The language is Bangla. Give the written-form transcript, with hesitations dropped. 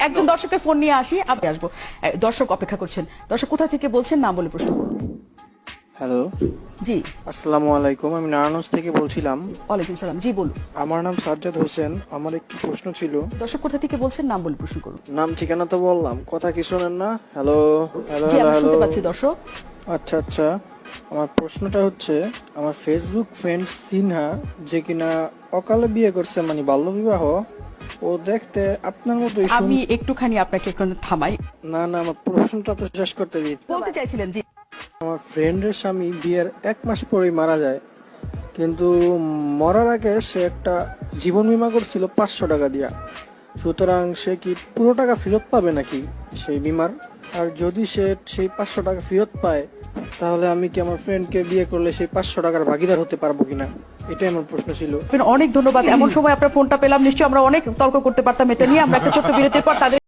একজন দর্শকের ফোন নিয়ে আসি, আমি আসবো। দর্শক অপেক্ষা করছেন। দর্শক কোথা থেকে বলছেন, নাম বলে প্রশ্ন করুন। হ্যালো, জি, আসসালামু আলাইকুম। আমি নারায়ণগঞ্জ থেকে বলছিলাম। ওয়ালাইকুম সালাম। জি বলুন। আমার নাম সাজ্জাদ হোসেন। আমার একটি প্রশ্ন ছিল। দর্শক কোথা থেকে বলছেন, নাম বলে প্রশ্ন করুন। নাম ঠিকানা তো বললাম, কথা কি শোনেন না? হ্যালো হ্যালো জি, হ্যালো আমি হ্যালো। শুনতে পাচ্ছি দর্শক। আচ্ছা আচ্ছা, আমার প্রশ্নটা হচ্ছে, আমার ফেসবুক ফ্রেন্ড সিনহা, যে কিনা অকালে বিয়ে করছে, মানে বাল্যবিবাহ, ও দেখতে আপনার মতোই আমি একটুখানি আপনাকে একটু থামাই। না না, আমার প্রশ্নটা তো শেষ করতে দিন। বলতে চাইছিলেন, জি। আমার ফ্রেন্ডের স্বামী বিয়ের 1 মাস পরেই মারা যায়, কিন্তু মরার আগে সে একটা জীবন বীমা করছিল 500 টাকা দিয়া। সুতরাং সে কি পুরো টাকা ফেরত পাবে নাকি সেই বিমার? আর যদি সে সেই 500 টাকা ফেরত পায়, তাহলে আমি কি আমার ফ্রেন্ডকে বিয়ে করলে সেই 500 টাকার ভাগিদার হতে পারবো কিনা? এটাই আমার প্রশ্ন ছিল। অনেক ধন্যবাদ। এমন সময় আপনার ফোনটা পেলাম, নিশ্চয়ই আমরা অনেক তর্ক করতে পারতাম এটা নিয়ে। আমরা একটা ছোট্ট বিরতির পর তাদের